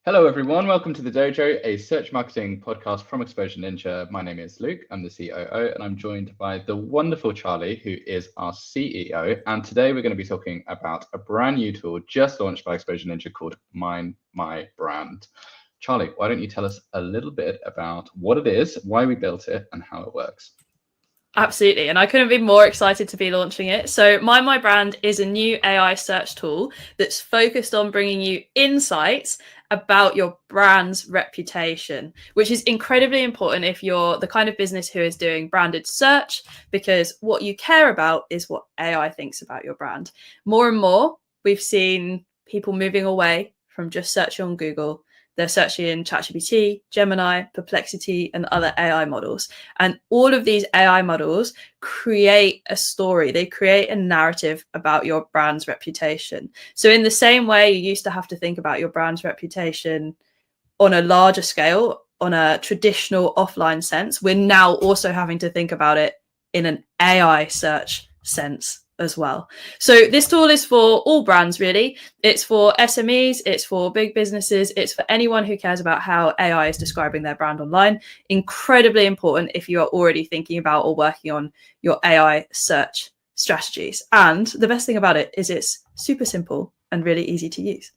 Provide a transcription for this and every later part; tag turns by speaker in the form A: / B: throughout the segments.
A: Hello, everyone. Welcome to The Dojo, a search marketing podcast from Exposure Ninja. My name is Luke. I'm the COO, and I'm joined by the wonderful Charlie, who is our CEO. And today we're going to be talking about a brand new tool just launched by Exposure Ninja called Mind My Brand. Charlie, why don't you tell us a little bit about what it is, why we built it, and how it works?
B: Absolutely. And I couldn't be more excited to be launching it. So Mind My Brand is a new AI search tool that's focused on bringing you insights about your brand's reputation, which is incredibly important if you're the kind of business who is doing branded search, because what you care about is what AI thinks about your brand. More and more, we've seen people moving away from just searching on Google. They're searching in ChatGPT, Gemini, Perplexity, and other AI models. And all of these AI models create a story. They create a narrative about your brand's reputation. So in the same way you used to have to think about your brand's reputation on a larger scale, on a traditional offline sense, we're now also having to think about it in an AI search sense as well. So this tool is for all brands, really. It's for SMEs, it's for big businesses, it's for anyone who cares about how AI is describing their brand online. Incredibly important if you are already thinking about or working on your AI search strategies. And the best thing about it is it's super simple and really easy to use.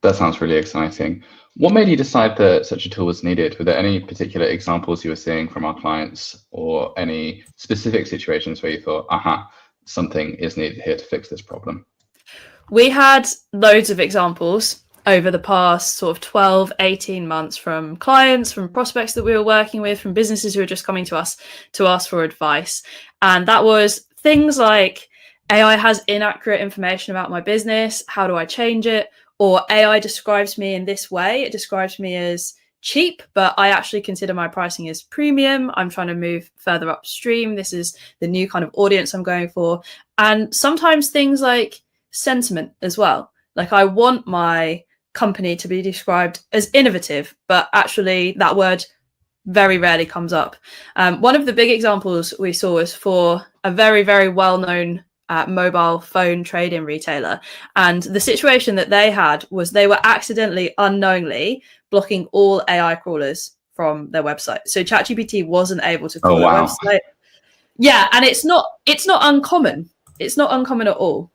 A: That sounds really exciting. What made you decide that such a tool was needed? Were there any particular examples you were seeing from our clients or any specific situations where you thought, something is needed here to fix this problem?
B: We had loads of examples over the past sort of 12, 18 months from clients, from prospects that we were working with, from businesses who were just coming to us to ask for advice. And that was things like AI has inaccurate information about my business. How do I change it? Or AI describes me in this way. It describes me as cheap, but I actually consider my pricing as premium. I'm trying to move further upstream. This is the new kind of audience I'm going for. And sometimes things like sentiment as well. Like I want my company to be described as innovative, but actually that word very rarely comes up. One of the big examples we saw was for a very, very well-known mobile phone trade-in retailer. And the situation that they had was they were accidentally, unknowingly blocking all AI crawlers from their website. So ChatGPT wasn't able to crawl their website. Yeah, and it's not uncommon. It's not uncommon at all.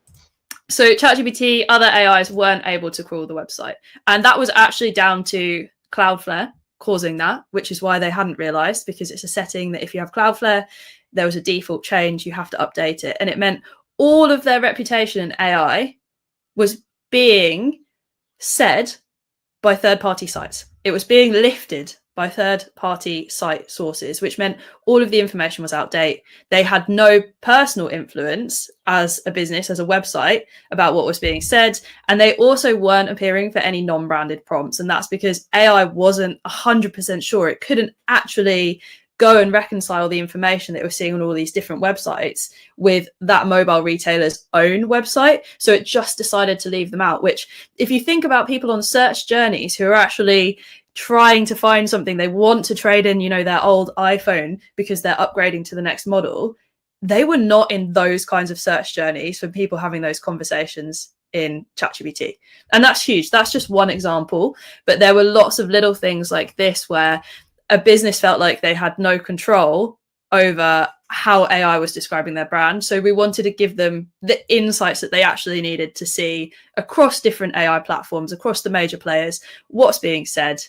B: So ChatGPT, other AIs weren't able to crawl the website. And that was actually down to Cloudflare causing that, which is why they hadn't realized, because it's a setting that if you have Cloudflare, there was a default change, you have to update it. And it meant all of their reputation in AI was being said by third-party sites. It was being lifted by third-party site sources, which meant all of the information was outdated. They had no personal influence as a business, as a website, about what was being said. And they also weren't appearing for any non-branded prompts. And that's because AI wasn't 100% sure. It couldn't actually go and reconcile the information that we're seeing on all these different websites with that mobile retailer's own website. So it just decided to leave them out, which if you think about people on search journeys who are actually trying to find something, they want to trade in, their old iPhone because they're upgrading to the next model. They were not in those kinds of search journeys for people having those conversations in ChatGPT. And that's huge. That's just one example. But there were lots of little things like this where a business felt like they had no control over how AI was describing their brand. So we wanted to give them the insights that they actually needed to see across different AI platforms, across the major players, what's being said.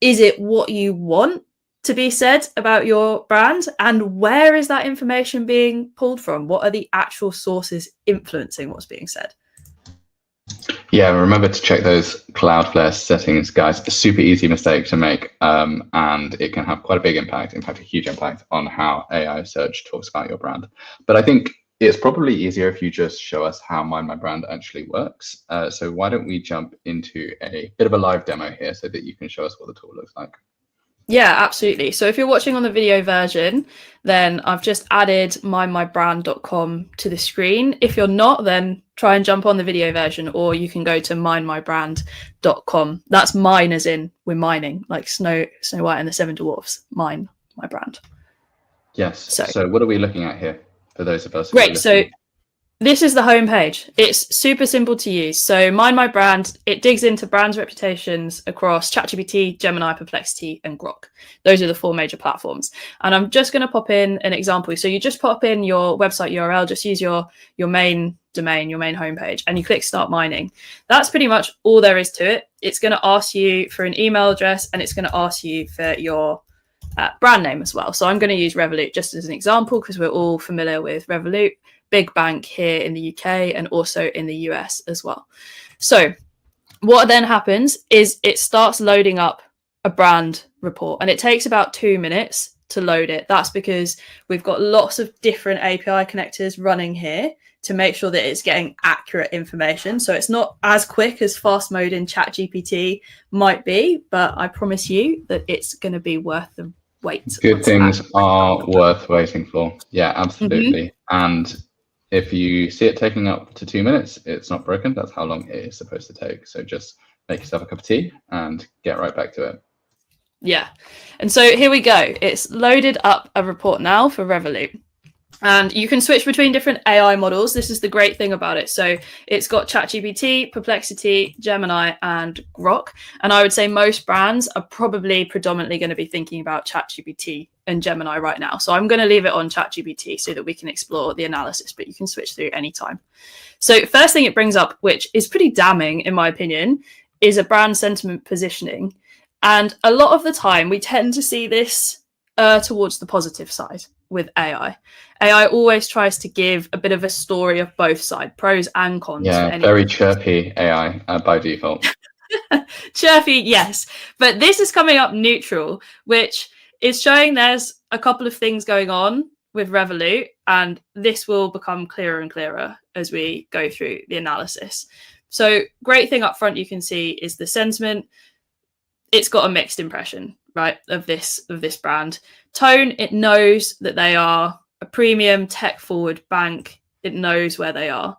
B: Is it what you want to be said about your brand? And where is that information being pulled from? What are the actual sources influencing what's being said?
A: Yeah, remember to check those Cloudflare settings, guys. A super easy mistake to make, and it can have quite a big impact, in fact, a huge impact on how AI search talks about your brand. But I think it's probably easier if you just show us how Mind My Brand actually works. So why don't we jump into a bit of a live demo here so that you can show us what the tool looks like.
B: Yeah, absolutely. So if you're watching on the video version, then I've just added mindmybrand.com to the screen. If you're not, then try and jump on the video version, or you can go to mindmybrand.com. That's mine as in we're mining, like Snow White and the Seven Dwarfs. Mine, my brand.
A: Yes. So what are we looking at here for those of us?
B: Great. So This is the homepage. It's super simple to use. So Mind My Brand, it digs into brands' reputations across ChatGPT, Gemini, Perplexity, and Grok. Those are the 4 major platforms. And I'm just going to pop in an example. So you just pop in your website URL, just use your main domain, your main homepage, and you click Start Mining. That's pretty much all there is to it. It's going to ask you for an email address, and it's going to ask you for your brand name as well. So I'm going to use Revolut just as an example because we're all familiar with Revolut. Big bank here in the UK and also in the US as well. So what then happens is it starts loading up a brand report, and it takes about 2 minutes to load it. That's because we've got lots of different API connectors running here to make sure that it's getting accurate information. So it's not as quick as fast mode in ChatGPT might be, but I promise you that it's going to be worth the wait.
A: Good things are worth waiting for. Yeah, absolutely. And if you see it taking up to 2 minutes, it's not broken. That's how long it is supposed to take. So just make yourself a cup of tea and get right back to it.
B: Yeah. And so here we go. It's loaded up a report now for Revolut. And you can switch between different AI models. This is the great thing about it. So it's got ChatGPT, Perplexity, Gemini, and Grok. And I would say most brands are probably predominantly going to be thinking about ChatGPT and Gemini right now. So I'm going to leave it on ChatGPT so that we can explore the analysis, but you can switch through anytime. So first thing it brings up, which is pretty damning in my opinion, is a brand sentiment positioning. And a lot of the time we tend to see this towards the positive side with AI. AI always tries to give a bit of a story of both sides, pros and cons.
A: Yeah, very chirpy AI by default.
B: Chirpy, yes. But this is coming up neutral, which is showing there's a couple of things going on with Revolut, and this will become clearer and clearer as we go through the analysis. So great thing up front you can see is the sentiment. It's got a mixed impression, right, of this brand. Tone, it knows that they are a premium tech-forward bank. It knows where they are.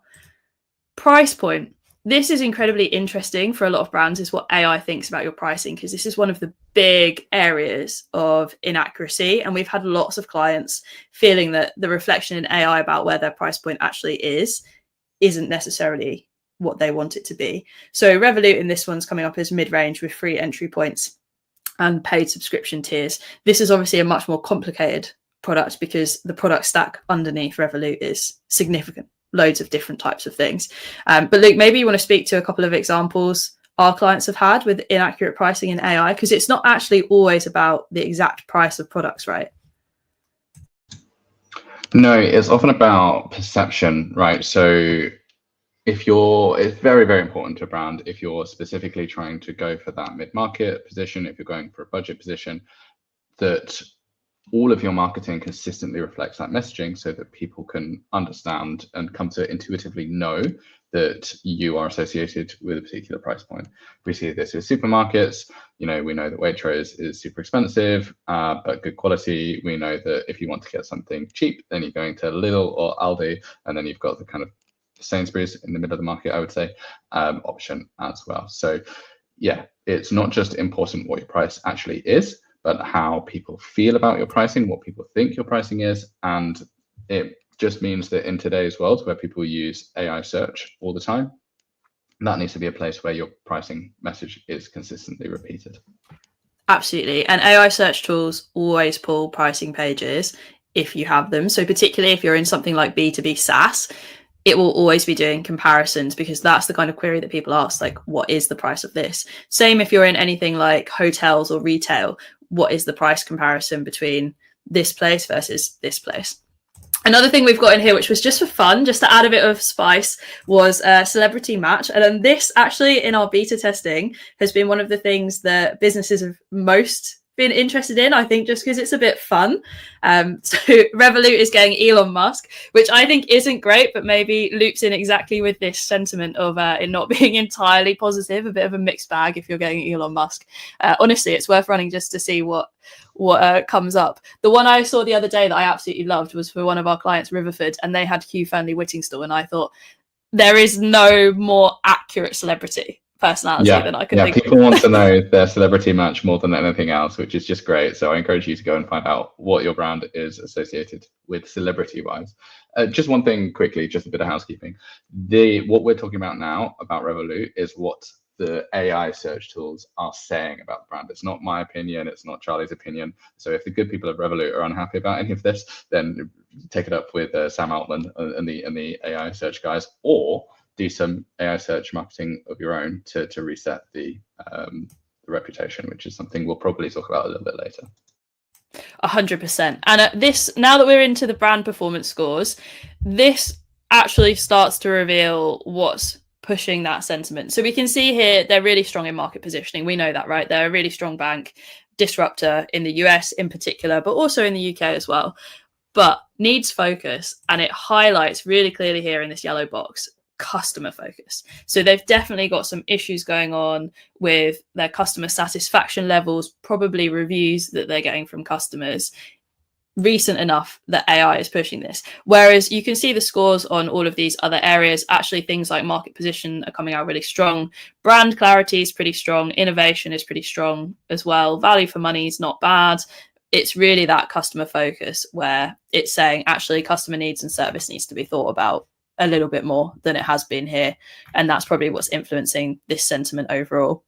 B: Price point. This is incredibly interesting for a lot of brands, is what AI thinks about your pricing, because this is one of the big areas of inaccuracy. And we've had lots of clients feeling that the reflection in AI about where their price point actually isn't necessarily what they want it to be. So Revolut in this one's coming up as mid-range with free entry points and paid subscription tiers. This is obviously a much more complicated product because the product stack underneath Revolut is significant, loads of different types of things. But Luke, maybe you want to speak to a couple of examples our clients have had with inaccurate pricing in AI, because it's not actually always about the exact price of products, right?
A: No, it's often about perception, right? So it's very, very important to a brand if you're specifically trying to go for that mid-market position, if you're going for a budget position, that all of your marketing consistently reflects that messaging so that people can understand and come to intuitively know that you are associated with a particular price point. We see this with supermarkets. We know that Waitrose is super expensive, but good quality. We know that if you want to get something cheap, then you're going to Lidl or Aldi, and then you've got the kind of Sainsbury's in the middle of the market, I would say, option as well. So yeah, it's not just important what your price actually is, but how people feel about your pricing, what people think your pricing is. And it just means that in today's world where people use AI search all the time, that needs to be a place where your pricing message is consistently repeated.
B: Absolutely. And AI search tools always pull pricing pages if you have them. So particularly if you're in something like B2B SaaS, it will always be doing comparisons, because that's the kind of query that people ask, like, what is the price of this? Same if you're in anything like hotels or retail, what is the price comparison between this place versus this place? Another thing we've got in here, which was just for fun, just to add a bit of spice, was a celebrity match. And then this actually in our beta testing has been one of the things that businesses have most been interested in, I think, just because it's a bit fun. So Revolut is getting Elon Musk, which I think isn't great, but maybe loops in exactly with this sentiment of it not being entirely positive, a bit of a mixed bag if you're getting Elon Musk. Honestly, it's worth running just to see what comes up. The one I saw the other day that I absolutely loved was for one of our clients, Riverford, and they had Hugh Fearnley Whittingstall, and I thought there is no more accurate celebrity personality than I can think
A: people
B: of.
A: want to know their celebrity match more than anything else, which is just great. So I encourage you to go and find out what your brand is associated with celebrity-wise. Just one thing quickly, just a bit of housekeeping. What we're talking about now about Revolut is what the AI search tools are saying about the brand. It's not my opinion, it's not Charlie's opinion. So if the good people of Revolut are unhappy about any of this, then take it up with Sam Altman and the AI search guys, or do some AI search marketing of your own to reset the reputation, which is something we'll probably talk about a little bit later.
B: 100%. And this, now that we're into the brand performance scores, this actually starts to reveal what's pushing that sentiment. So we can see here they're really strong in market positioning. We know that, right? They're a really strong bank, disruptor in the US in particular, but also in the UK as well. But needs focus, and it highlights really clearly here in this yellow box, customer focus. So they've definitely got some issues going on with their customer satisfaction levels, probably reviews that they're getting from customers recent enough that AI is pushing this. Whereas you can see the scores on all of these other areas. Actually, things like market position are coming out really strong. Brand clarity is pretty strong. Innovation is pretty strong as well. Value for money is not bad. It's really that customer focus where it's saying actually customer needs and service needs to be thought about a little bit more than it has been here. And that's probably what's influencing this sentiment overall.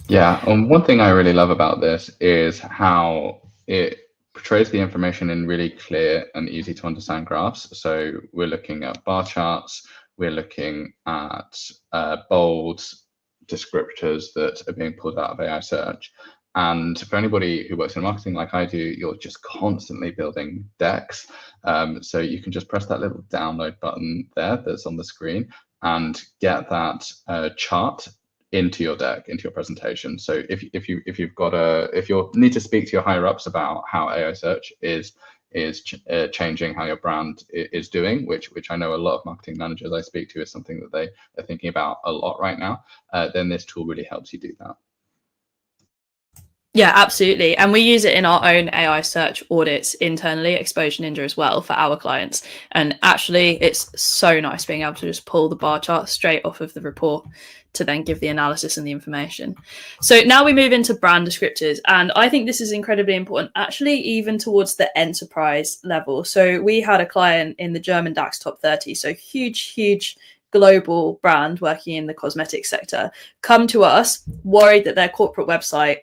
A: Yeah, and one thing I really love about this is how it portrays the information in really clear and easy to understand graphs. So we're looking at bar charts, we're looking at bold descriptors that are being pulled out of AI search. And for anybody who works in marketing like I do, you're just constantly building decks. So you can just press that little download button there that's on the screen and get that chart into your deck, into your presentation. So if you need to speak to your higher ups about how AI search is changing how your brand is doing, which I know a lot of marketing managers I speak to is something that they are thinking about a lot right now, then this tool really helps you do that.
B: Yeah, absolutely. And we use it in our own AI search audits internally, Exposure Ninja as well, for our clients. And actually, it's so nice being able to just pull the bar chart straight off of the report to then give the analysis and the information. So now we move into brand descriptors. And I think this is incredibly important, actually, even towards the enterprise level. So we had a client in the German DAX top 30, so huge global brand working in the cosmetics sector, come to us worried that their corporate website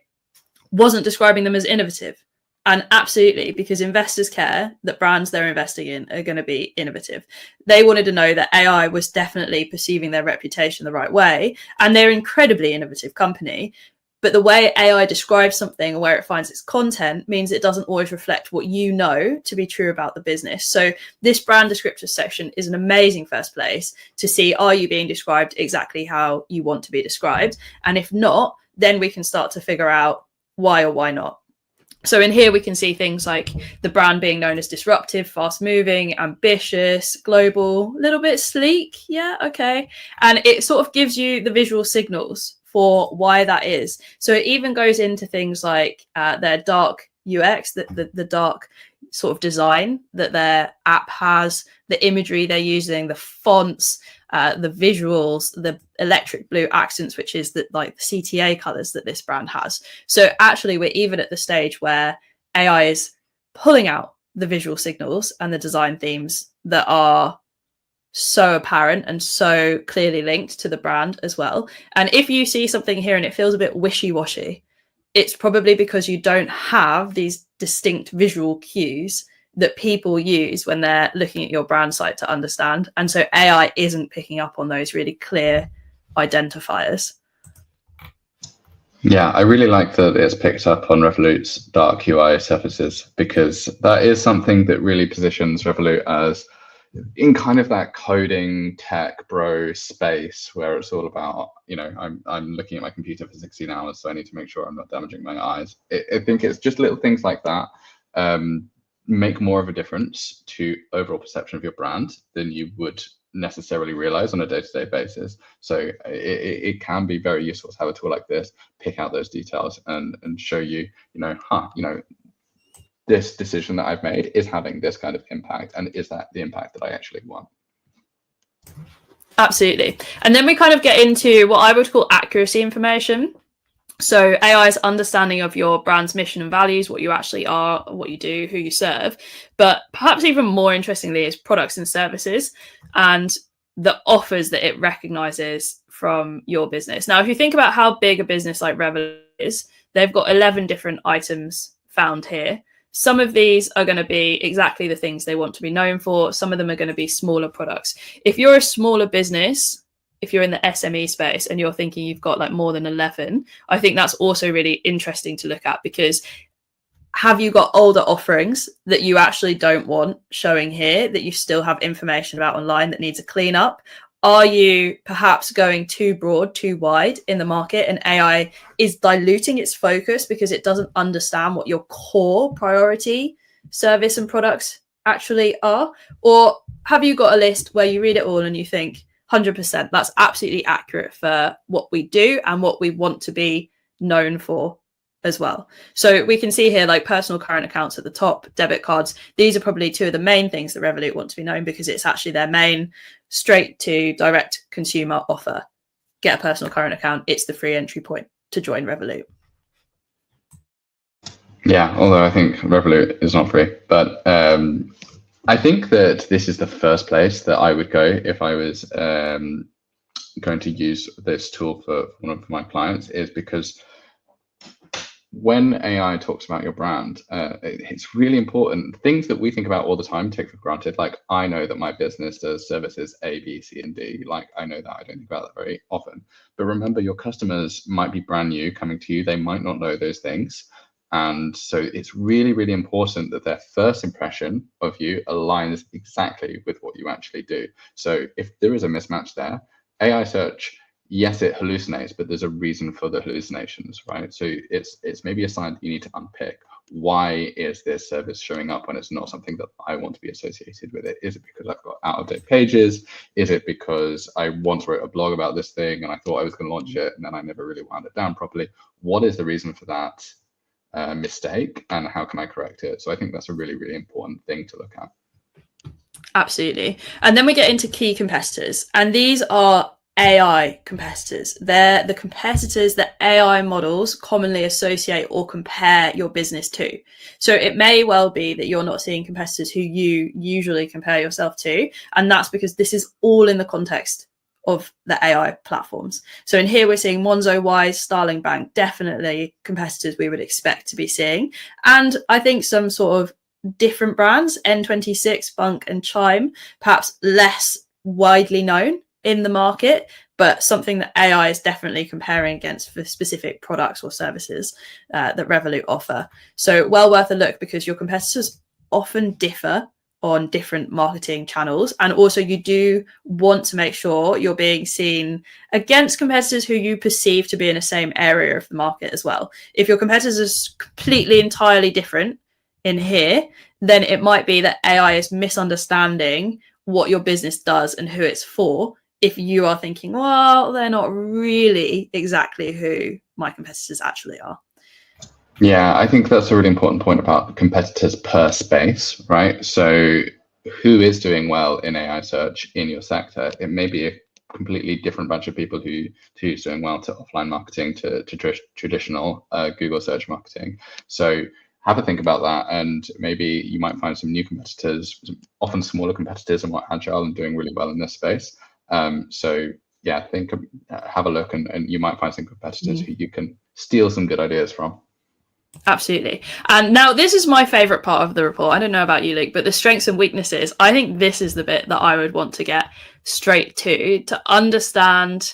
B: wasn't describing them as innovative. And absolutely, because investors care that brands they're investing in are going to be innovative. They wanted to know that AI was definitely perceiving their reputation the right way. And they're an incredibly innovative company. But the way AI describes something and where it finds its content means it doesn't always reflect what you know to be true about the business. So this brand descriptors section is an amazing first place to see, are you being described exactly how you want to be described? And if not, then we can start to figure out why or why not. So in here, we can see things like the brand being known as disruptive, fast moving, ambitious, global, a little bit sleek. Yeah, okay. And it sort of gives you the visual signals for why that is. So it even goes into things like their dark UX, the dark sort of design that their app has, the imagery they're using, the fonts, the visuals, the electric blue accents, which is the CTA colors that this brand has. So actually, we're even at the stage where AI is pulling out the visual signals and the design themes that are so apparent and so clearly linked to the brand as well. And if you see something here and it feels a bit wishy-washy, it's probably because you don't have these distinct visual cues that people use when they're looking at your brand site to understand. And so AI isn't picking up on those really clear identifiers.
A: Yeah, I really like that it's picked up on Revolut's dark UI surfaces, because that is something that really positions Revolut as in kind of that coding tech bro space where it's all about, I'm looking at my computer for 16 hours, so I need to make sure I'm not damaging my eyes. I think it's just little things like that make more of a difference to overall perception of your brand than you would necessarily realize on a day-to-day basis. So it can be very useful to have a tool like this, pick out those details and show you, this decision that I've made is having this kind of impact, and is that the impact that I actually want?
B: Absolutely. And then we kind of get into what I would call accuracy information. So AI's understanding of your brand's mission and values, what you actually are, what you do, who you serve. But perhaps even more interestingly is products and services and the offers that it recognizes from your business. Now, if you think about how big a business like Revolut is, they've got 11 different items found here. Some of these are going to be exactly the things they want to be known for. Some of them are going to be smaller products. If you're a smaller business, if you're in the SME space and you're thinking you've got like more than 11, I think that's also really interesting to look at, because have you got older offerings that you actually don't want showing here, that you still have information about online that needs a clean up? Are you perhaps going too broad, too wide in the market, and AI is diluting its focus because it doesn't understand what your core priority service and products actually are? Or have you got a list where you read it all and you think, 100%, that's absolutely accurate for what we do and what we want to be known for as well? So we can see here like personal current accounts at the top, debit cards. These are probably two of the main things that Revolut want to be known, because it's actually their main straight to direct consumer offer. Get a personal current account. It's the free entry point to join Revolut.
A: Yeah, although I think Revolut is not free, but I think that this is the first place that I would go if I was going to use this tool for one of my clients, is because when AI talks about your brand, it's really important. Things that we think about all the time, take for granted. Like, I know that my business does services A, B, C, and D. Like, I know that. I don't think about that very often. But remember, your customers might be brand new coming to you. They might not know those things. And so it's really, really important that their first impression of you aligns exactly with what you actually do. So if there is a mismatch there, AI search, yes, it hallucinates, but there's a reason for the hallucinations, right? So it's maybe a sign that you need to unpick. Why is this service showing up when it's not something that I want to be associated with it? Is it because I've got out-of-date pages? Is it because I once wrote a blog about this thing and I thought I was going to launch it and then I never really wound it down properly? What is the reason for that mistake, and how can I correct it? So I think that's a really, really important thing to look at.
B: Absolutely. And then we get into key competitors, and these are AI competitors. They're the competitors that AI models commonly associate or compare your business to. So it may well be that you're not seeing competitors who you usually compare yourself to, and that's because this is all in the context of the AI platforms. So in here, we're seeing Monzo, Wise, Starling Bank, definitely competitors we would expect to be seeing. And I think some sort of different brands, N26, Bunk, and Chime, perhaps less widely known in the market, but something that AI is definitely comparing against for specific products or services that Revolut offer. So well worth a look, because your competitors often differ on different marketing channels, and also you do want to make sure you're being seen against competitors who you perceive to be in the same area of the market as well. If your competitors are completely entirely different in here, then it might be that AI is misunderstanding what your business does and who it's for, if you are thinking, well, they're not really exactly who my competitors actually are.
A: Yeah, I think that's a really important point about competitors per space, right? So who is doing well in AI search in your sector? It may be a completely different bunch of people who's doing well to offline marketing, to traditional Google search marketing. So have a think about that, and maybe you might find some new competitors, often smaller competitors and more agile and doing really well in this space. So yeah, have a look, and you might find some competitors who you can steal some good ideas from.
B: Absolutely. And now this is my favorite part of the report. I don't know about you, Luke, but the strengths and weaknesses, I think this is the bit that I would want to get straight to understand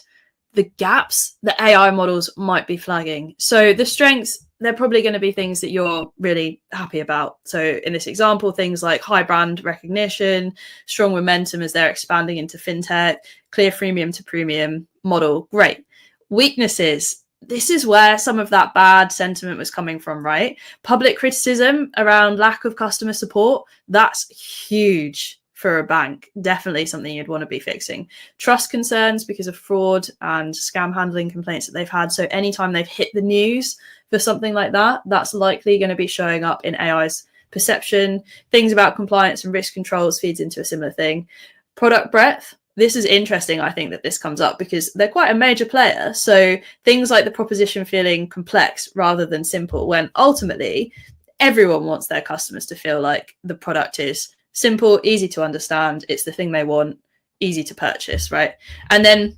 B: the gaps that AI models might be flagging. So the strengths, they're probably going to be things that you're really happy about. So in this example, things like high brand recognition, strong momentum as they're expanding into fintech, clear freemium to premium model. Great. Weaknesses, this is where some of that bad sentiment was coming from, right? Public criticism around lack of customer support, that's huge for a bank. Definitely something you'd want to be fixing. Trust concerns because of fraud and scam handling complaints that they've had. So anytime they've hit the news for something like that, that's likely going to be showing up in AI's perception. Things about compliance and risk controls feeds into a similar thing. Product breadth, this is interesting, I think, that this comes up because they're quite a major player. So things like the proposition feeling complex rather than simple, when ultimately everyone wants their customers to feel like the product is simple, easy to understand, it's the thing they want, easy to purchase, right? And then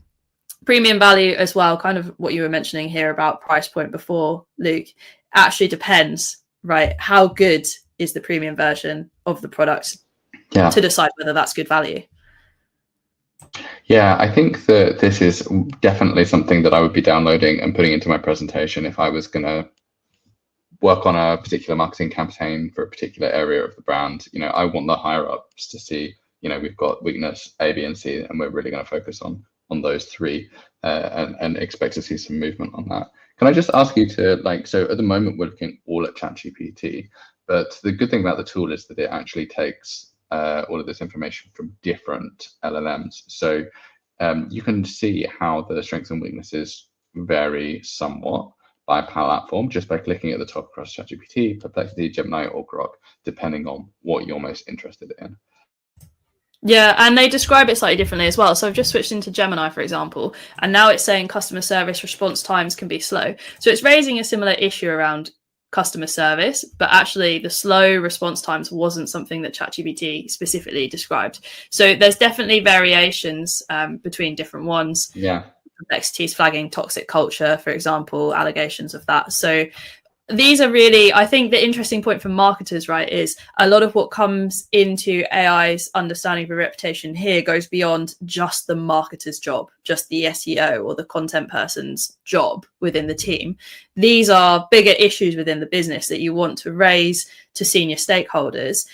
B: premium value as well, kind of what you were mentioning here about price point before, Luke, actually depends, right? How good is the premium version of the product to decide whether that's good value?
A: Yeah, I think that this is definitely something that I would be downloading and putting into my presentation if I was going to work on a particular marketing campaign for a particular area of the brand. You know, I want the higher ups to see, you know, we've got weakness A, B, and C, and we're really going to focus on those three and expect to see some movement on that. Can I just ask you to, like, so at the moment we're looking all at ChatGPT, but the good thing about the tool is that it actually takes all of this information from different LLMs. So you can see how the strengths and weaknesses vary somewhat by platform just by clicking at the top across ChatGPT, Perplexity, Gemini, or Grok, depending on what you're most interested in.
B: Yeah, and they describe it slightly differently as well. So I've just switched into Gemini, for example, and now it's saying customer service response times can be slow. So it's raising a similar issue around customer service, but actually the slow response times wasn't something that ChatGPT specifically described. So there's definitely variations between different ones.
A: Yeah.
B: Complexities flagging toxic culture, for example, allegations of that. So these are really, I think the interesting point for marketers, right, is a lot of what comes into AI's understanding of a reputation here goes beyond just the marketer's job, just the SEO or the content person's job within the team. These are bigger issues within the business that you want to raise to senior stakeholders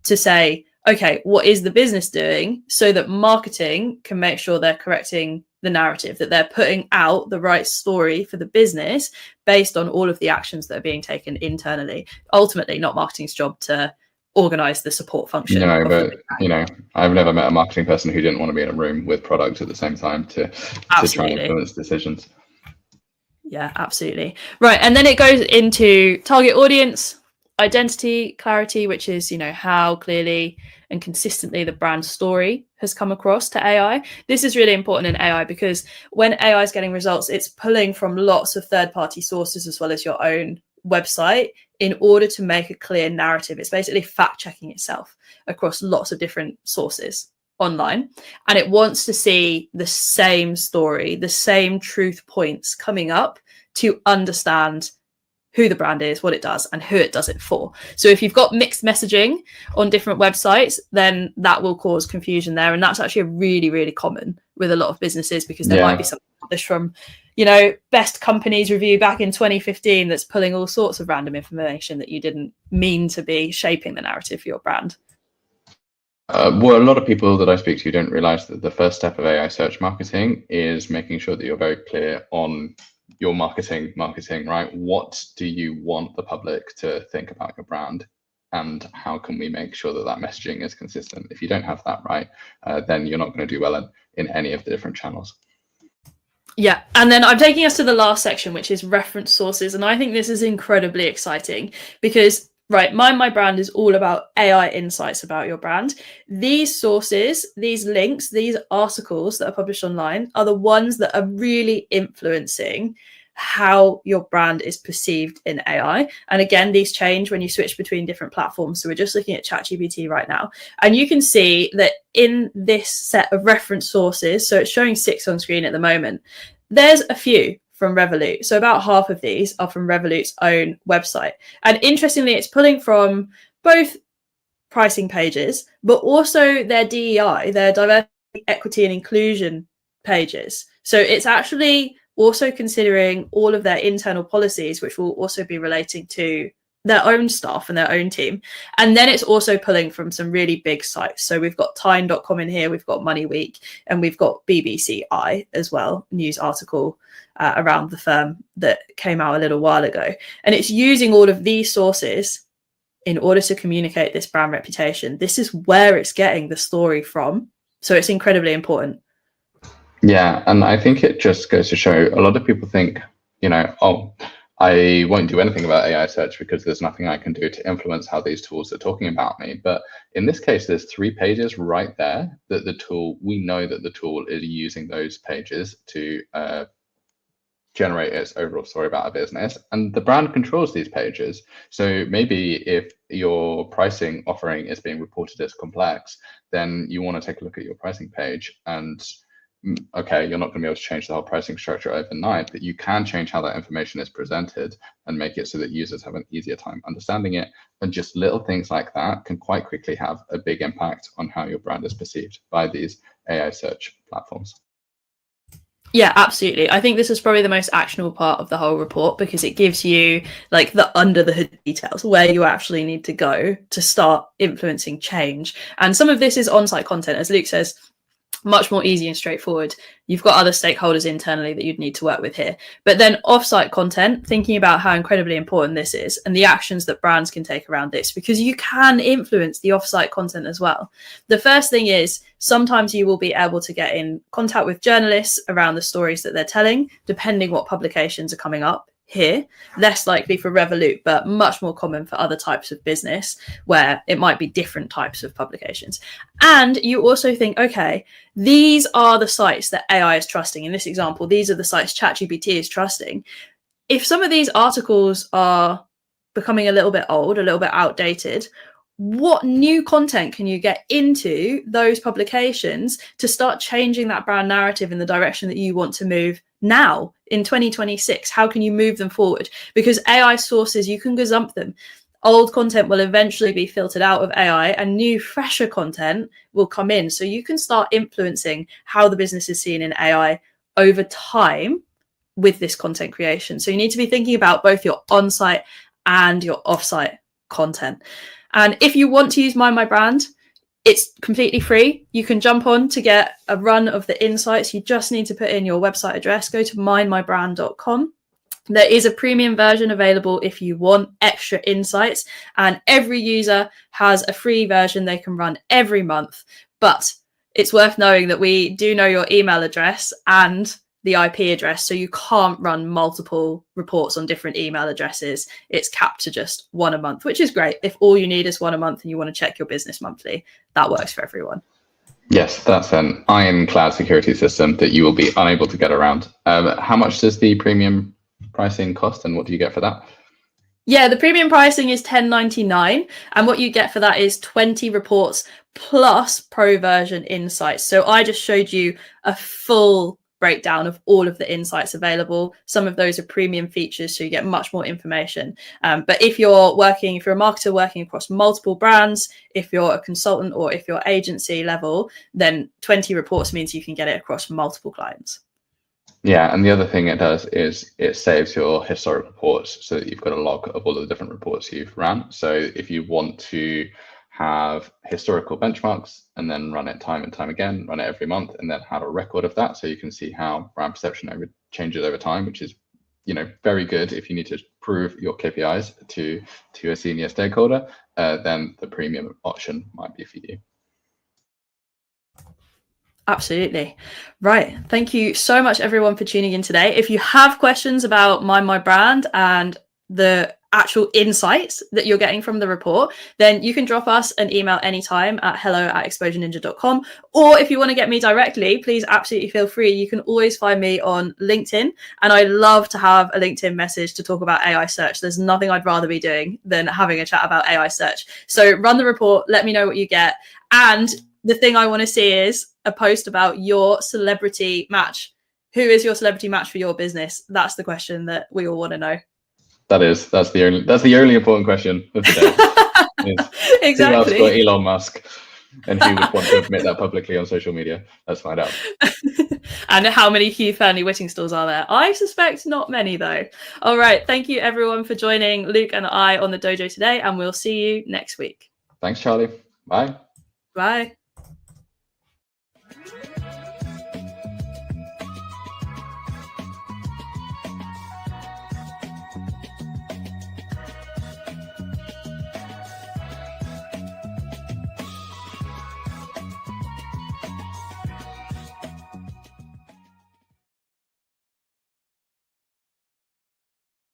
B: to say, okay, what is the business doing so that marketing can make sure they're correcting the narrative, that they're putting out the right story for the business based on all of the actions that are being taken internally. Ultimately, not marketing's job to organize the support function.
A: No, but you know, I've never met a marketing person who didn't want to be in a room with products at the same time to try and influence decisions.
B: Yeah, absolutely. Right. And then it goes into target audience, identity, clarity, which is, you know, how clearly and consistently the brand story has come across to AI. This is really important in AI because when AI is getting results, it's pulling from lots of third-party sources as well as your own website in order to make a clear narrative. It's basically fact-checking itself across lots of different sources online, and it wants to see the same story, the same truth points coming up to understand who the brand is, what it does, and who it does it for. So if you've got mixed messaging on different websites, then that will cause confusion there. And that's actually really, really common with a lot of businesses because there might be something published from, you know, Best Companies Review back in 2015 that's pulling all sorts of random information that you didn't mean to be shaping the narrative for your brand.
A: Well, a lot of people that I speak to don't realize that the first step of AI search marketing is making sure that you're very clear on your marketing, right? What do you want the public to think about your brand? And how can we make sure that that messaging is consistent? If you don't have that right, then you're not going to do well in any of the different channels.
B: Yeah, and then I'm taking us to the last section, which is reference sources. And I think this is incredibly exciting because, right, Mind My Brand is all about AI insights about your brand. These sources, these links, these articles that are published online are the ones that are really influencing how your brand is perceived in AI. And again, these change when you switch between different platforms. So we're just looking at ChatGPT right now. And you can see that in this set of reference sources, so it's showing 6 on screen at the moment, there's a few from Revolut. So about half of these are from Revolut's own website. And interestingly, it's pulling from both pricing pages, but also their DEI, their diversity, equity and inclusion pages. So it's actually also considering all of their internal policies, which will also be relating to their own staff and their own team. And then it's also pulling from some really big sites. So we've got time.com in here, we've got Money Week, and we've got BBC I as well, news article around the firm that came out a little while ago. And it's using all of these sources in order to communicate this brand reputation. This is where it's getting the story from. So it's incredibly important. Yeah,
A: and I think it just goes to show a lot of people think, you know, oh, I won't do anything about AI search because there's nothing I can do to influence how these tools are talking about me. But in this case, there's 3 pages right there that we know that the tool is using those pages to generate its overall story about a business, and the brand controls these pages. So maybe if your pricing offering is being reported as complex, then you want to take a look at your pricing page. And okay, you're not going to be able to change the whole pricing structure overnight, but you can change how that information is presented and make it so that users have an easier time understanding it. And just little things like that can quite quickly have a big impact on how your brand is perceived by these AI search platforms.
B: Yeah, absolutely. I think this is probably the most actionable part of the whole report, because it gives you like the under the hood details, where you actually need to go to start influencing change. And some of this is on-site content, as Luke says, much more easy and straightforward. You've got other stakeholders internally that you'd need to work with here. But then off-site content, thinking about how incredibly important this is and the actions that brands can take around this, because you can influence the off-site content as well. The first thing is, sometimes you will be able to get in contact with journalists around the stories that they're telling, depending what publications are coming up here. Less likely for Revolut, but much more common for other types of business where it might be different types of publications. And you also think, okay, these are the sites that AI is trusting. In this example, these are the sites ChatGPT is trusting. If some of these articles are becoming a little bit old, a little bit outdated, what new content can you get into those publications to start changing that brand narrative in the direction that you want to move now in 2026? How can you move them forward? Because AI sources, you can gazump them. Old content will eventually be filtered out of AI and new, fresher content will come in. So you can start influencing how the business is seen in AI over time with this content creation. So you need to be thinking about both your on-site and your off-site content. And if you want to use Mind My Brand, it's completely free. You can jump on to get a run of the insights. You just need to put in your website address, go to mindmybrand.com. There is a premium version available if you want extra insights, and every user has a free version they can run every month. But it's worth knowing that we do know your email address and the IP address, so you can't run multiple reports on different email addresses. It's capped to just 1 a month, which is great. If all you need is 1 a month and you want to check your business monthly, that works for everyone.
A: Yes, that's an ironclad security system that you will be unable to get around. How much does the premium pricing cost, and what do you get for that?
B: Yeah, the premium pricing is $10.99, and what you get for that is 20 reports plus pro version insights. So I just showed you a full breakdown of all of the insights available. Some of those are premium features, so you get much more information. But if you're a marketer working across multiple brands, if you're a consultant or if you're agency level, then 20 reports means you can get it across multiple clients.
A: Yeah, and the other thing it does is it saves your historic reports so that you've got a log of all of the different reports you've ran. So if you want to have historical benchmarks and then run it time and time again, run it every month, and then have a record of that so you can see how brand perception changes over time, which is, very good if you need to prove your KPIs to a senior stakeholder, then the premium option might be for you.
B: Absolutely. Right. Thank you so much, everyone, for tuning in today. If you have questions about Mind My Brand and the actual insights that you're getting from the report, then you can drop us an email anytime at hello@exposureninja.com. Or if you want to get me directly, please absolutely feel free. You can always find me on LinkedIn, and I love to have a LinkedIn message to talk about AI search. There's nothing I'd rather be doing than having a chat about AI search. So run the report, let me know what you get. And the thing I want to see is a post about your celebrity match. Who is your celebrity match for your business? That's the question that we all want to know. That's
A: the only important question of the day.
B: Exactly.
A: Who else got Elon Musk, and who would want to admit that publicly on social media? Let's find out.
B: And how many Hugh Fearnley Whittingstalls are there? I suspect not many, though. All right. Thank you, everyone, for joining Luke and I on the dojo today, and we'll see you next week.
A: Thanks, Charlie. Bye.
B: Bye.